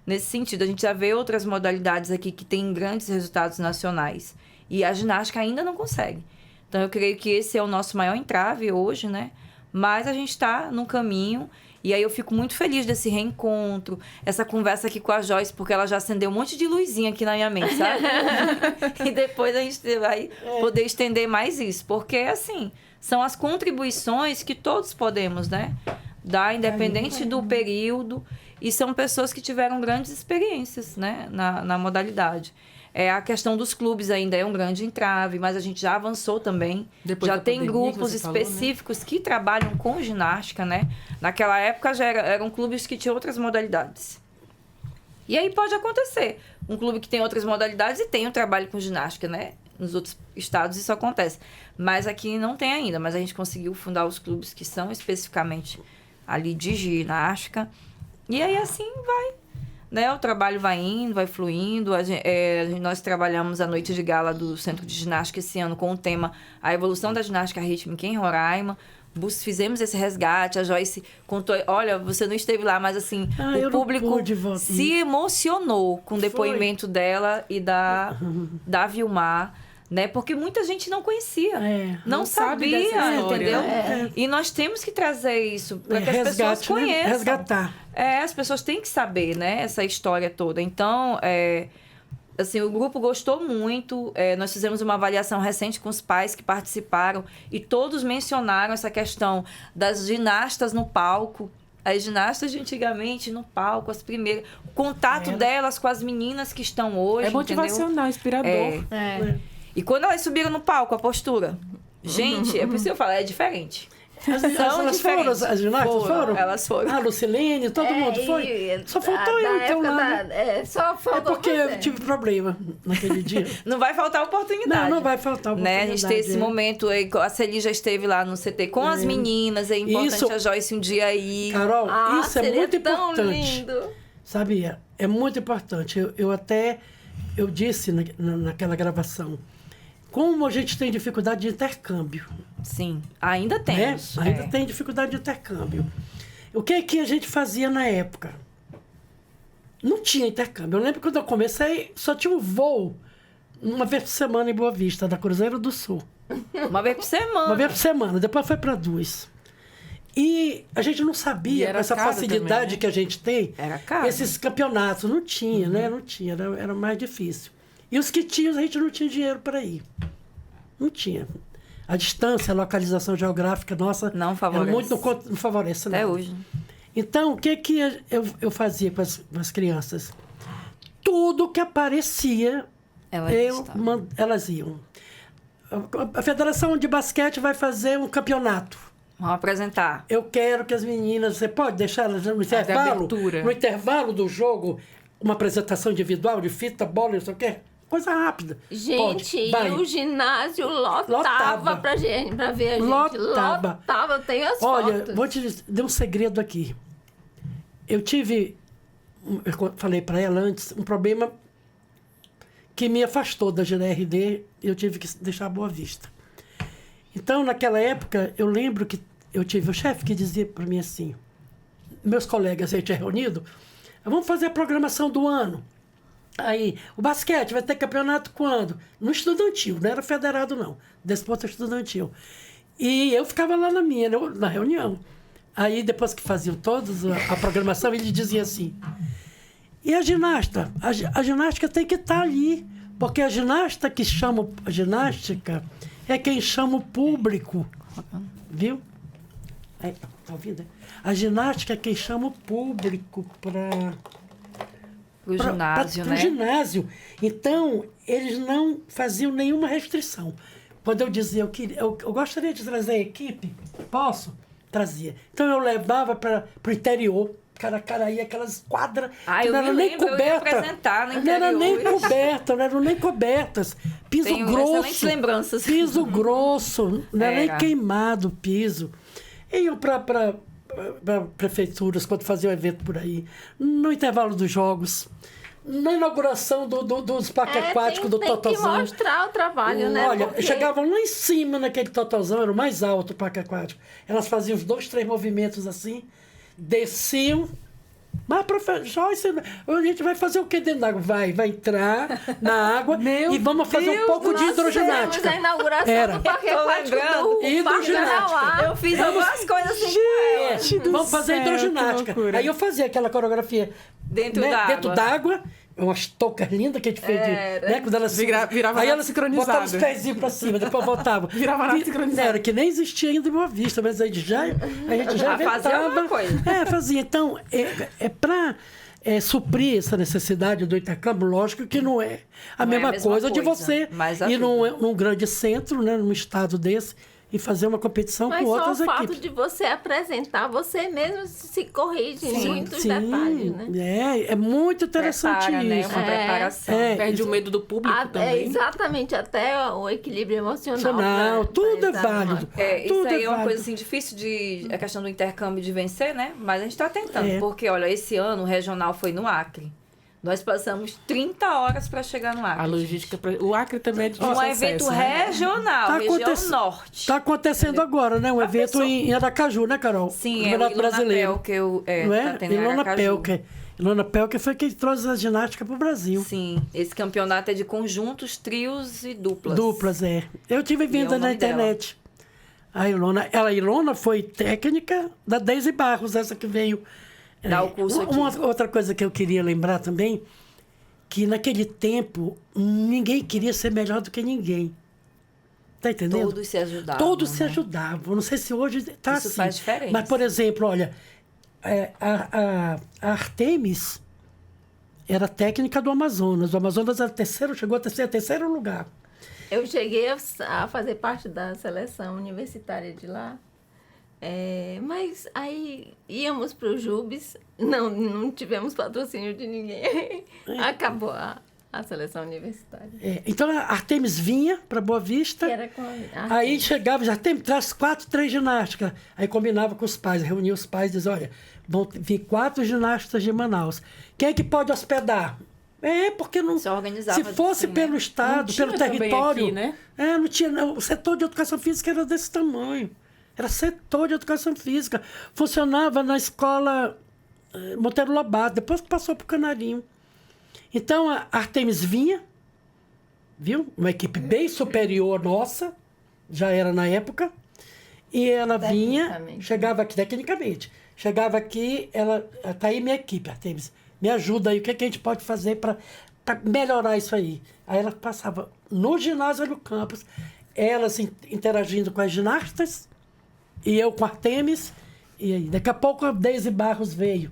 Nesse sentido, a gente já vê outras modalidades aqui que têm grandes resultados nacionais. E a ginástica ainda não consegue. Então, eu creio que esse é o nosso maior entrave hoje, né? Mas a gente está no caminho. E aí eu fico muito feliz desse reencontro, essa conversa aqui com a Joyce, porque ela já acendeu um monte de luzinha aqui na minha mente, sabe? E depois a gente vai poder estender mais isso. Porque, assim, são as contribuições que todos podemos, né? Dar, independente do período. E são pessoas que tiveram grandes experiências, né? Na modalidade. A questão dos clubes ainda é um grande entrave, mas a gente já avançou também. Depois já da tem pandemia, grupos que você falou, específicos que trabalham com ginástica, né? Naquela época já eram clubes que tinham outras modalidades. E aí pode acontecer. Um clube que tem outras modalidades e tem um trabalho com ginástica, né? Nos outros estados isso acontece. Mas aqui não tem ainda. Mas a gente conseguiu fundar os clubes que são especificamente ali de ginástica. E aí assim vai. Né? O trabalho vai indo, vai fluindo. Nós trabalhamos a noite de gala do Centro de Ginástica esse ano com o tema A Evolução da Ginástica Rítmica em Roraima. Fizemos esse resgate, a Joyce contou, olha, você não esteve lá, mas assim, o público se emocionou com o depoimento dela e da Vilmar, né? Porque muita gente não conhecia, não sabia, entendeu? E nós temos que trazer isso para que as pessoas conheçam. Né? Resgatar. As pessoas têm que saber, né? Essa história toda. Então, assim, o grupo gostou muito. Nós fizemos uma avaliação recente com os pais que participaram e todos mencionaram essa questão das ginastas no palco. As ginastas de antigamente no palco, as primeiras. O contato delas com as meninas que estão hoje. É motivacional, inspirador. E quando elas subiram no palco, a postura. Gente, é por isso que eu falo, é diferente. Elas foram, as ginastas foram? Elas foram. A Lucilene, todo mundo foi? Só faltou eu, então, lá. Só faltou porque eu tive problema naquele dia. Não vai faltar oportunidade. Não vai faltar oportunidade. Né? A gente tem esse momento, a Celi já esteve lá no CT com as meninas, é importante a Joyce um dia aí. Carol, isso é muito importante. Lindo. Sabia? É muito importante. Eu disse naquela gravação, como a gente tem dificuldade de intercâmbio. Sim, ainda temos. Ainda tem dificuldade de intercâmbio. O que a gente fazia na época? Não tinha intercâmbio. Eu lembro que quando eu comecei, só tinha um voo uma vez por semana em Boa Vista, da Cruzeiro do Sul. Uma vez por semana. Uma vez por semana. Depois foi para 2. E a gente não sabia, com essa facilidade também, né? Que a gente tem, esses campeonatos. Não tinha, né? Não tinha, era mais difícil. E os que tinham, a gente não tinha dinheiro para ir. Não tinha. A distância, a localização geográfica nossa... Não favorece. Não favorece, Até nada. hoje. Então, o que eu fazia com as crianças? Tudo que aparecia, elas iam. A Federação de Basquete vai fazer um campeonato. Vamos apresentar. Eu quero que as meninas... Você pode deixar elas no intervalo? No intervalo do jogo, uma apresentação individual de fita, bola, não sei o quê? Coisa rápida. Gente, e o ginásio lotava pra ver a gente. Lotava. Eu tenho as Olha, fotos. vou te dizer um segredo aqui. Eu falei para ela antes, um problema que me afastou da GRD, eu tive que deixar a Boa Vista. Então, naquela época, eu lembro que eu tive o chefe que dizia para mim assim, meus colegas aí tinham reunido, vamos fazer a programação do ano. Aí, o basquete vai ter campeonato quando? No estudantil, não era federado não, desporto estudantil. E eu ficava lá na reunião. Aí, depois que faziam todos a programação, ele dizia assim, e a ginasta? A ginástica tem que estar ali, porque a ginasta que chama a ginástica é quem chama o público, viu? Tá ouvindo? A ginástica é quem chama o público para... O ginásio, né? Para o ginásio. Então, eles não faziam nenhuma restrição. Quando eu dizia, eu gostaria de trazer a equipe, posso? Trazia. Então, eu levava para o interior, Caracaraí, aquelas quadras que não eram nem cobertas. Não eram nem cobertas, não eram nem cobertas. Piso Tenho grosso. excelentes lembranças. Piso grosso, não era nem queimado o piso. Iam para prefeituras, quando faziam evento por aí, no intervalo dos jogos, na inauguração dos parques aquáticos do Totozão. Tem que mostrar o trabalho, né? Olha, Porque... chegavam lá em cima naquele Totozão, era o mais alto o parque aquático. Elas faziam os 2, 3 movimentos assim, desciam. Mas, professor Joyce, a gente vai fazer o que dentro da água? Vai entrar na água e vamos fazer um pouco de hidroginástica. A inauguração do parque aquático do hidroginástica. Eu fiz algumas coisas assim. Vamos fazer hidroginástica. Aí eu fazia aquela coreografia dentro d'água. Umas toucas lindas que a gente fez, né? Quando elas virava aí elas sincronizada. botavam os pezinhos pra cima, depois voltavam. Virava nada sincronizada. Era que nem existia ainda em Boa Vista, mas a gente já inventava. Fazia alguma coisa. Fazia. Então, para suprir essa necessidade do intercâmbio, lógico que não é a mesma coisa de você ir num grande centro, né, num estado desse, e fazer uma competição com outras equipes. Mas só o fato de você apresentar, você mesmo se corrige em muitos detalhes, né? É muito interessante isso. Né? Uma preparação. Perde o medo do público também. Exatamente, até o equilíbrio emocional. Tudo é válido. Isso aí é uma coisa assim, difícil a questão do intercâmbio de vencer, né? Mas a gente está tentando, porque, olha, esse ano o regional foi no Acre. Nós passamos 30 horas para chegar no Acre. A logística... O Acre também é difícil Um evento regional, região norte. Está acontecendo agora, né? Um evento em Aracaju, né, Carol? Sim, é o Ilona Pelker. Não é? Ilona Pelker. Ilona Pelker foi quem trouxe a ginástica para o Brasil. Sim, esse campeonato é de conjuntos, trios e duplas. Duplas, Eu tive vendo na internet. A Ilona foi técnica da Deise Barros, essa que veio... Dá o curso aqui. Outra coisa que eu queria lembrar também, que naquele tempo ninguém queria ser melhor do que ninguém. Tá entendendo? Todos se ajudavam. Todos se ajudavam. Não sei se hoje está assim. Isso faz diferença. Mas, por exemplo, olha, a Artemis era técnica do Amazonas. O Amazonas era chegou a ser terceiro lugar. Eu cheguei a fazer parte da seleção universitária de lá. Mas aí íamos para o Jubes, não tivemos patrocínio de ninguém. Acabou a seleção universitária. Então a Artemis vinha para Boa Vista, aí chegava, já traz 4, 3 ginásticas. Aí combinava com os pais, reunia os pais e dizia, olha, vão vir 4 ginastas de Manaus. Quem é que pode hospedar? Porque não. Se fosse assim, pelo estado, pelo território. Aqui, né? Não tinha. O setor de educação física era desse tamanho. Era setor de educação física. Funcionava na escola Monteiro Lobato, depois que passou para o Canarinho. Então, a Artemis vinha, viu? Uma equipe bem superior nossa, já era na época. E ela vinha, chegava aqui, tecnicamente. Chegava aqui, tá aí minha equipe, Artemis. Me ajuda aí, o que a gente pode fazer para melhorar isso aí? Aí ela passava no ginásio do campus. elas interagindo com as ginastas, e eu com a Artemis, e aí, daqui a pouco a Deise Barros veio,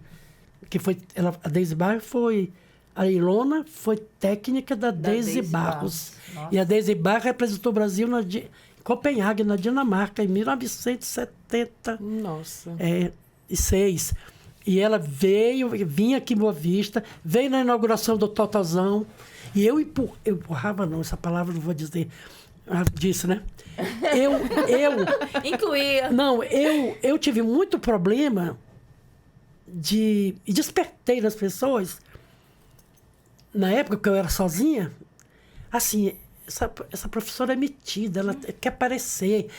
que foi, a Deise Barros foi, a Ilona foi técnica da Deise Barros. E a Deise Barros representou o Brasil em Copenhague, na Dinamarca, em 1970. Nossa. E 6. E ela vinha aqui em Boa Vista, veio na inauguração do Totozão, e eu empurrava, não, essa palavra não vou dizer, disse, né? Incluía. Não, eu tive muito problema e despertei nas pessoas, na época que eu era sozinha, assim, essa professora é metida, ela quer aparecer,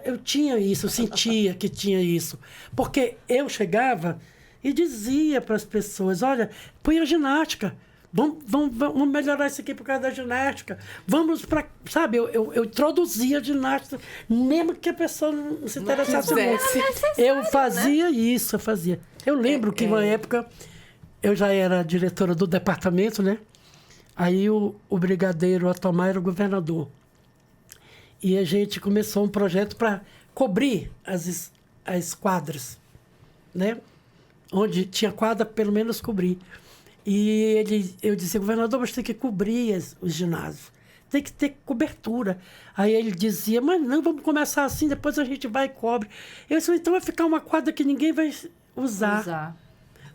eu tinha isso, eu sentia que tinha isso, porque eu chegava e dizia para as pessoas, olha, põe a ginástica, vamos melhorar isso aqui por causa da ginástica, vamos para, sabe, eu introduzia a ginástica, mesmo que a pessoa não se interessasse muito. Eu fazia isso, eu fazia. Eu lembro que uma época, eu já era diretora do departamento, né? Aí o brigadeiro Atomar era o governador. E a gente começou um projeto para cobrir as quadras, né? Onde tinha quadra, pelo menos cobrir. E eu disse, governador, mas tem que cobrir os ginásios. Tem que ter cobertura. Aí ele dizia, mas não, vamos começar assim, depois a gente vai e cobre. Eu disse, então vai ficar uma quadra que ninguém vai usar.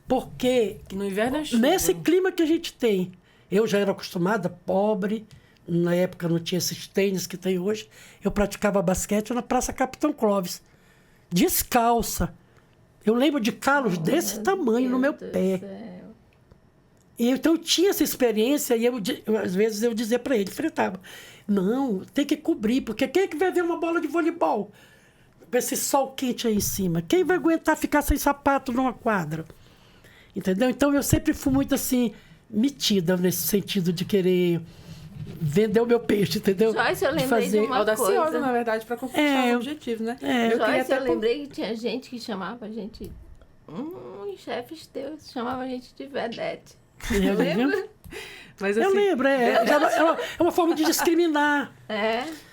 Porque no inverno é chuva. Nesse clima que a gente tem, eu já era acostumada, pobre, na época não tinha esses tênis que tem hoje, eu praticava basquete na Praça Capitão Clóvis, descalça. Eu lembro de calos desse tamanho no meu pé. E então eu tinha essa experiência e às vezes eu dizia para ele, enfrentava, não, tem que cobrir, porque quem é que vai ver uma bola de voleibol com esse sol quente aí em cima? Quem vai aguentar ficar sem sapato numa quadra? Entendeu? Então eu sempre fui muito assim, metida nesse sentido de querer vender o meu peixe, entendeu? Joyce, eu lembrei de uma audaciosa, coisa. na verdade, para conquistar os objetivos, né? Eu lembrei que tinha gente que chamava a gente, chefes teus, chamava a gente de vedete. Eu lembro. Mas, assim, eu lembro, é uma forma de discriminar.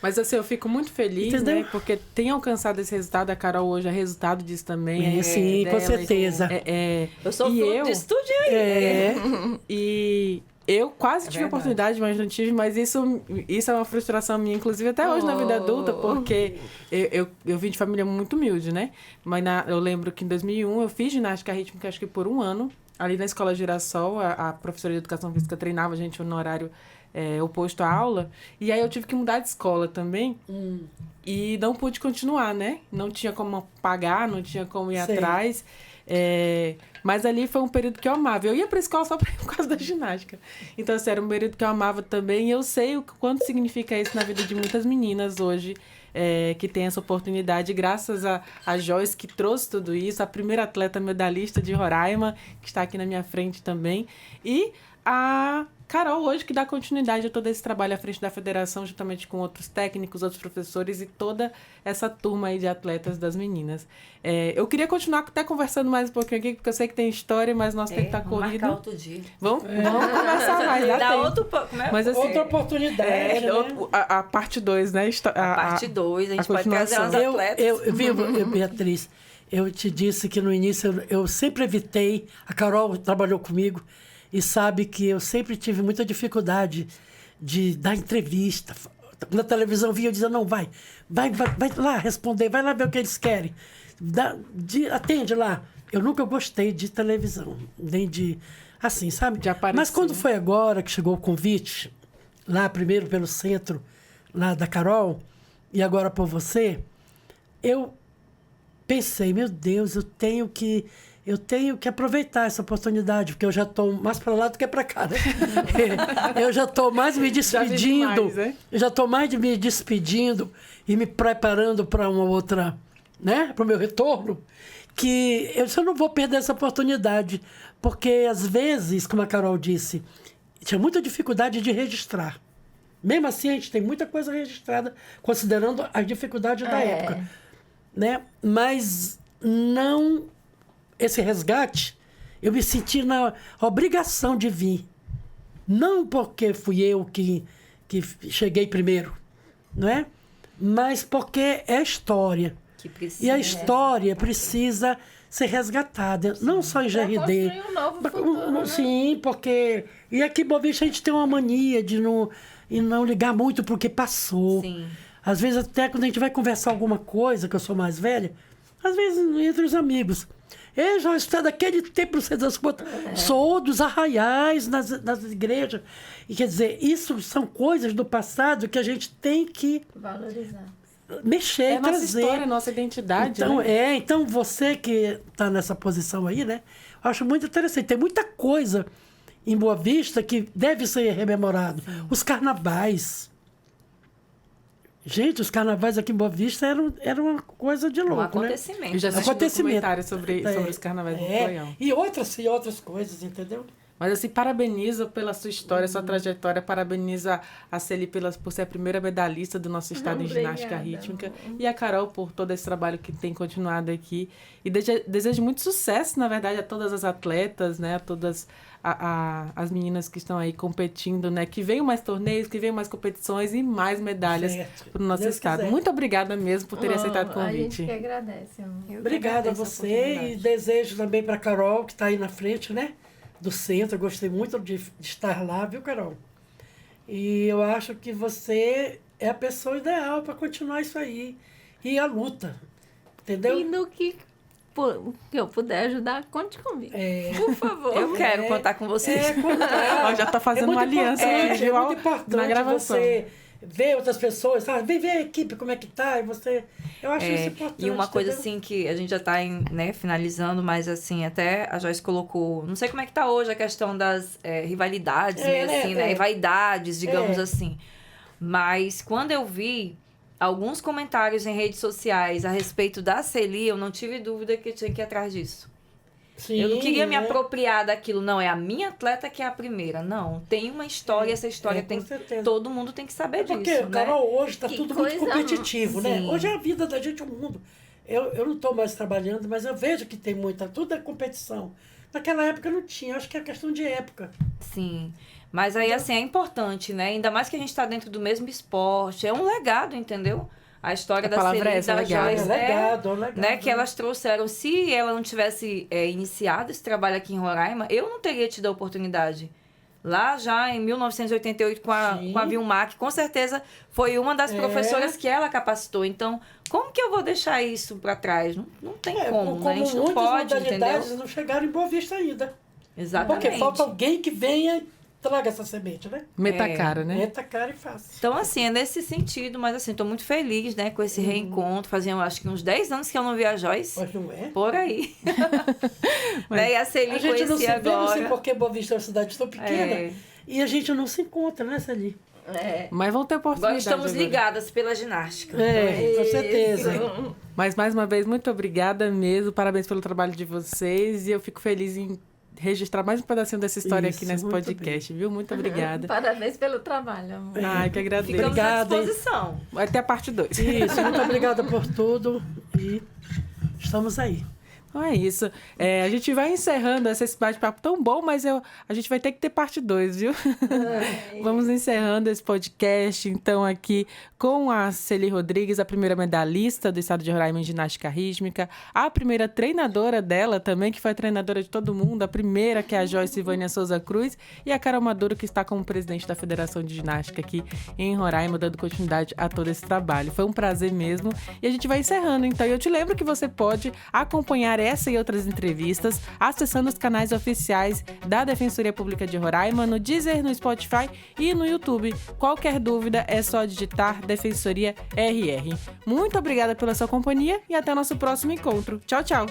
Mas assim, eu fico muito feliz, entendeu? Né? Porque tem alcançado esse resultado, a Carol hoje é resultado disso também. Sim, com certeza. Eu sou fruto disso tudinho aí. E eu quase tive a oportunidade, mas não tive. Mas isso é uma frustração minha, inclusive até hoje na vida adulta, porque eu vim de família muito humilde, né? Mas eu lembro que em 2001 eu fiz ginástica rítmica, acho que por um ano. Ali na Escola Girassol, a professora de Educação Física treinava a gente no horário oposto à aula. E aí eu tive que mudar de escola também. E não pude continuar, né? Não tinha como pagar, não tinha como ir atrás. Mas ali foi um período que eu amava. Eu ia para a escola só por causa da ginástica. Então, assim, era um período que eu amava também. E eu sei o quanto significa isso na vida de muitas meninas hoje. Que tem essa oportunidade, graças a Joyce, que trouxe tudo isso, a primeira atleta medalhista de Roraima, que está aqui na minha frente também, e a Carol hoje, que dá continuidade a todo esse trabalho à frente da federação, juntamente com outros técnicos, outros professores e toda essa turma aí de atletas das meninas. Eu queria continuar até conversando mais um pouquinho aqui, porque eu sei que tem história, mas nosso tempo está corrido. Marcar outro dia. Vamos conversar mais, dá tempo. Mas, assim, outra oportunidade, né? A parte 2, né? A parte 2, a gente pode trazer as atletas. Beatriz, eu te disse que no início eu sempre evitei, a Carol trabalhou comigo, e sabe que eu sempre tive muita dificuldade de dar entrevista. Na televisão vinha eu dizia, não, vai lá responder, vai lá ver o que eles querem. Atende lá. Eu nunca gostei de televisão, nem de... Assim, sabe? De aparecer. Mas quando foi agora que chegou o convite, lá primeiro pelo centro, lá da Carol, e agora por você, eu pensei, meu Deus, eu tenho que aproveitar essa oportunidade, porque eu já estou mais para lá do que para cá, né? Eu já estou mais me despedindo. Eu já estou mais me despedindo e me preparando para uma outra, né? Para o meu retorno, que eu não vou perder essa oportunidade, porque às vezes, como a Carol disse, tinha muita dificuldade de registrar. Mesmo assim, a gente tem muita coisa registrada, considerando as dificuldades da época, né? Mas não... Esse resgate, eu me senti na obrigação de vir. Não porque fui eu que cheguei primeiro, não é? Mas porque é história. Que precisa. E a história precisa ser resgatada, não só em GRD. Construir um novo futuro, né? Sim, porque... E aqui em Boa Vista a gente tem uma mania de não ligar muito pro que passou. Sim. Às vezes até quando a gente vai conversar alguma coisa, que eu sou mais velha, às vezes entre os amigos. Eu já estou daquele tempo, você das contas. Sou dos arraiais nas igrejas. E quer dizer, isso são coisas do passado que a gente tem que Valorizar. mexer, É nossa trazer. história, nossa identidade, Então, né? então você que está nessa posição aí, né? Eu acho muito interessante. Tem muita coisa em Boa Vista que deve ser rememorado. Os carnavais. Gente, os carnavais aqui em Boa Vista eram uma coisa de louco, Um né? acontecimento. Eu já assisti um Acontecimento. documentário sobre os carnavais do Poião. E outras coisas, entendeu? Mas assim, parabenizo pela sua história, sua trajetória, parabenizo a Celi por ser a primeira medalhista do nosso estado em ginástica Obrigada, rítmica amor. e a Carol por todo esse trabalho que tem continuado aqui. E desejo muito sucesso, na verdade, a todas as atletas, né, a todas as meninas que estão aí competindo, né, que venham mais torneios, que venham mais competições e mais medalhas Certo. para o nosso Deus estado. quiser. Muito obrigada mesmo por ter aceitado o A gente convite. que agradece, amor. Obrigada a agradeço a você e oportunidade. desejo também para a Carol, que está aí na frente, né? Do centro. Eu gostei muito de estar lá, viu, Carol? E eu acho que você é a pessoa ideal para continuar isso aí. E a luta, entendeu? E no que eu puder ajudar, conte comigo. É, Por favor. Eu quero contar com vocês. contar. Ó, já tá fazendo muito uma aliança importante, aqui, viu, É muito importante na gravação. você ver outras pessoas, sabe? Vem ver a equipe, como é que tá, e você... Eu acho isso importante. E uma coisa entendeu? assim que a gente já está finalizando, mas assim, até a Joyce colocou, não sei como é que tá hoje a questão das rivalidades, e vaidades, digamos assim. Mas quando eu vi alguns comentários em redes sociais a respeito da Celi, eu não tive dúvida que eu tinha que ir atrás disso. Sim, Eu não queria me né? apropriar daquilo, não, é a minha atleta que é a primeira. Não, tem uma história, essa história com certeza. todo mundo tem que saber Porque, disso, né? Carol, hoje está Que tudo muito coisa- competitivo, né? Sim. Hoje é a vida da gente, o mundo. Eu não estou mais trabalhando, mas eu vejo que tem tudo é competição. Naquela época não tinha, acho que é questão de época. Sim. Mas aí, assim, é importante, né? Ainda mais que a gente tá dentro do mesmo esporte. É um legado, entendeu? A história A da palavra é Celi, essa, da legado. É Joyce, legado. né? Que elas trouxeram. Se ela não tivesse iniciado esse trabalho aqui em Roraima, eu não teria tido a oportunidade. Lá já em 1988 com a Vilmar, que com certeza foi uma das professoras que ela capacitou. Então, como que eu vou deixar isso para trás? Não tem como, né? A gente não muitas pode, modalidades entendeu? não chegaram em Boa Vista ainda. Exatamente. Porque falta alguém que venha e traga essa semente, né? Meta a cara, né? Meta a cara e faça. Então, assim, é nesse sentido, mas assim, tô muito feliz, né, com esse reencontro. Faziam, acho que uns 10 anos que eu não via a Joyce. Mas não é? Por aí. Né, e a Celi A gente não se conhecia vê, não sei agora. porque Boa Vista é uma cidade tão pequena. É. E a gente não se encontra, né, Celi? Mas vão ter Agora oportunidade estamos agora. ligadas pela ginástica. Com certeza. Mas mais uma vez, muito obrigada mesmo. Parabéns pelo trabalho de vocês. E eu fico feliz em registrar mais um pedacinho dessa história Isso, aqui nesse muito podcast, viu? Muito obrigada. Parabéns pelo trabalho, amor. Ai, que agradeço. Ficamos Obrigada, à hein? disposição. Até a parte 2. Isso, muito obrigada por tudo. E estamos aí. Então é isso. A gente vai encerrando esse bate-papo tão bom, mas a gente vai ter que ter parte 2, viu? Vamos encerrando esse podcast, então, aqui com a Celi Rodrigues, a primeira medalhista do estado de Roraima em ginástica rítmica, a primeira treinadora dela também, que foi a treinadora de todo mundo, a primeira, que é a Joyce Vânia Souza Cruz, e a Carol Maduro, que está como presidente da Federação de Ginástica aqui em Roraima, dando continuidade a todo esse trabalho. Foi um prazer mesmo. E a gente vai encerrando, então. E eu te lembro que você pode acompanhar essa e outras entrevistas acessando os canais oficiais da Defensoria Pública de Roraima, no Deezer, no Spotify e no YouTube. Qualquer dúvida é só digitar Defensoria RR. Muito obrigada pela sua companhia e até o nosso próximo encontro. Tchau, tchau!